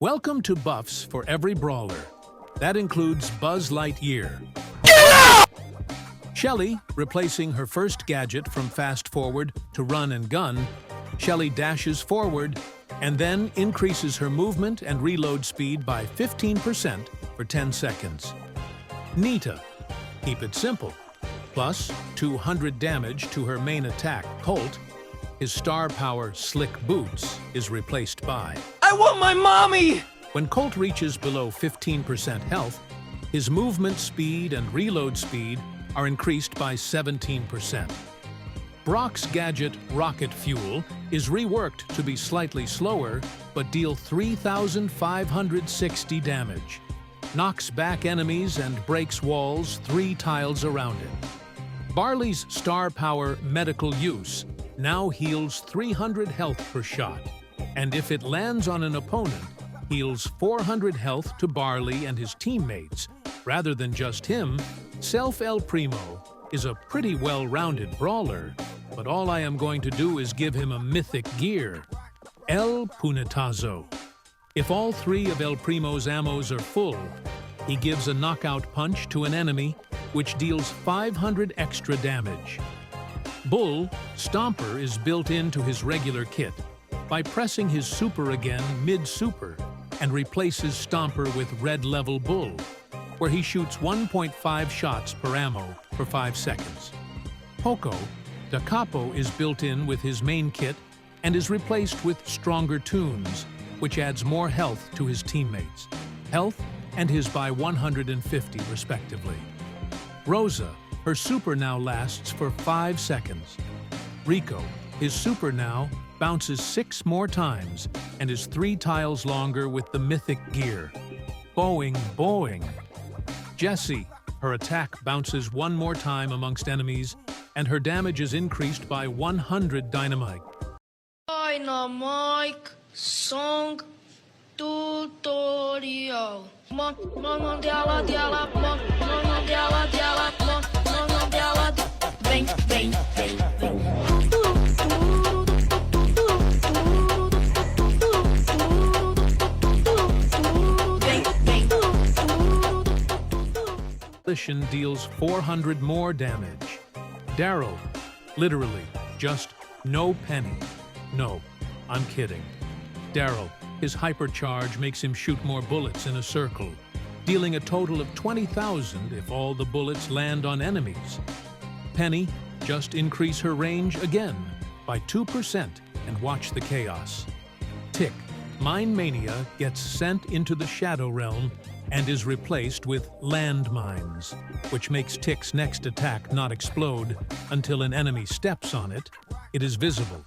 Welcome to buffs for every brawler. That includes Buzz Lightyear. Shelly, replacing her first gadget from fast forward to run and gun, Shelly dashes forward and then increases her movement and reload speed by 15% for 10 seconds. Nita, keep it simple, plus 200 damage to her main attack, Colt. His star power, Slick Boots, is replaced by... I want my mommy! When Colt reaches below 15% health, his movement speed and reload speed are increased by 17%. Brock's gadget, Rocket Fuel, is reworked to be slightly slower, but deal 3,560 damage. Knocks back enemies and breaks walls 3 tiles around it. Barley's star power, Medical Use, now heals 300 health per shot, and if it lands on an opponent, heals 400 health to Barley and his teammates. Rather than just him, Self El Primo is a pretty well-rounded brawler, but all I am going to do is give him a mythic gear, El Punetazo. If all 3 of El Primo's ammos are full, he gives a knockout punch to an enemy, which deals 500 extra damage. Bull Stomper is built into his regular kit by pressing his super again mid-super and replaces Stomper with Red Level Bull, where he shoots 1.5 shots per ammo for 5 seconds. Poco Da Capo is built in with his main kit and is replaced with Stronger Tunes, which adds more health to his teammates, health and his by 150 respectively. Rosa, her super now lasts for 5 seconds. Rico, his super now bounces 6 more times and is 3 tiles longer with the mythic gear. Boing Boing. Jessie, her attack bounces 1 more time amongst enemies and her damage is increased by 100 dynamite. Dynamite Song Tutorial. Vem, vem, vem, vem. Deals 400 more damage. Daryl, literally, just no penny. No, I'm kidding. Daryl, his hypercharge makes him shoot more bullets in a circle, dealing a total of 20,000 if all the bullets land on enemies. Penny, just increase her range again by 2% and watch the chaos. Tick, Mine Mania gets sent into the Shadow Realm and is replaced with landmines, which makes Tick's next attack not explode until an enemy steps on it. It is visible.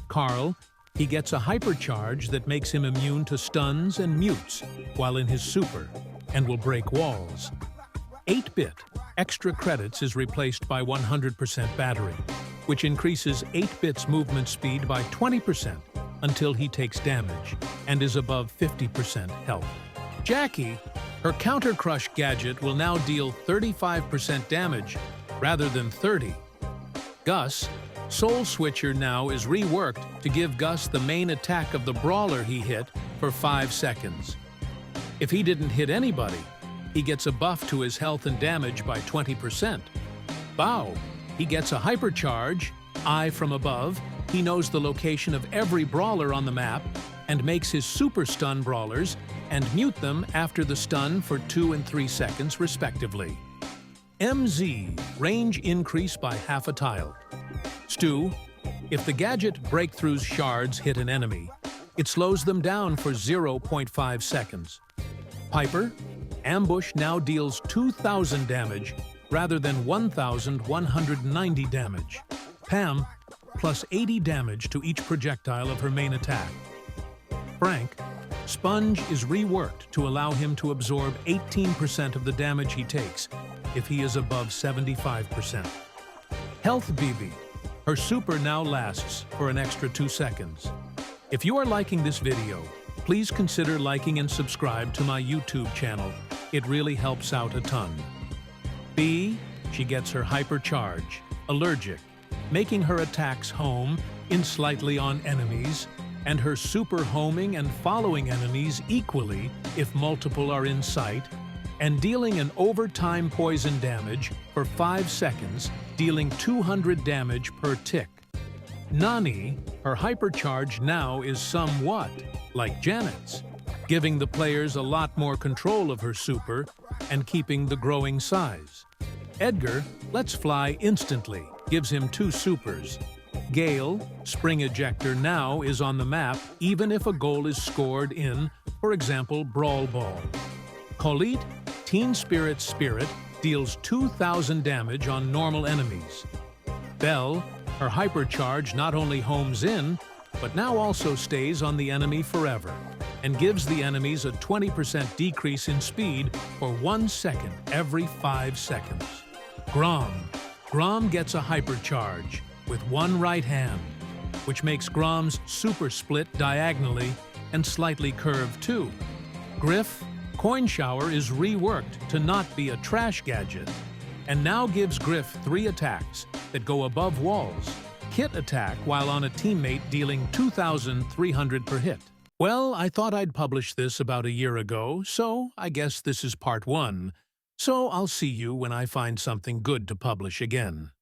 Carl, he gets a hypercharge that makes him immune to stuns and mutes while in his super, and will break walls. 8-bit, extra credits is replaced by 100% battery, which increases 8-bit's movement speed by 20% until he takes damage and is above 50% health. Jackie, her Counter Crush gadget will now deal 35% damage rather than 30. Gus, Soul Switcher now is reworked to give Gus the main attack of the brawler he hit for 5 seconds. If he didn't hit anybody, he gets a buff to his health and damage by 20%. Bao, he gets a hypercharge, Eye from above, he knows the location of every brawler on the map and makes his super stun brawlers and mute them after the stun for 2 and 3 seconds respectively. MZ, range increase by half a tile. Stu, if the gadget Breakthrough's shards hit an enemy, it slows them down for 0.5 seconds. Piper, Ambush now deals 2,000 damage rather than 1,190 damage. Pam, plus 80 damage to each projectile of her main attack. Frank, Sponge is reworked to allow him to absorb 18% of the damage he takes if he is above 75%. Health BB, her super now lasts for an extra 2 seconds. If you are liking this video, please consider liking and subscribe to my YouTube channel. It really helps out a ton. B, she gets her hypercharge, Allergic, making her attacks home in slightly on enemies, and her super homing and following enemies equally if multiple are in sight, and dealing an overtime poison damage for 5 seconds, dealing 200 damage per tick. Nani, her hypercharge now is somewhat like Janet's, giving the players a lot more control of her super and keeping the growing size. Edgar lets fly instantly, gives him 2 supers. Gale, Spring Ejector, now is on the map even if a goal is scored in, for example, Brawl Ball. Colette, Teen Spirit's Spirit, deals 2,000 damage on normal enemies. Belle, her hypercharge not only homes in, but now also stays on the enemy forever, and gives the enemies a 20% decrease in speed for 1 second every 5 seconds. Grom gets a hypercharge with 1 right hand, which makes Grom's super split diagonally and slightly curved too. Griff, Coin Shower is reworked to not be a trash gadget, and now gives Griff 3 attacks that go above walls. Kit attack while on a teammate dealing 2,300 per hit. Well, I thought I'd publish this about a year ago, so I guess this is part 1. So I'll see you when I find something good to publish again.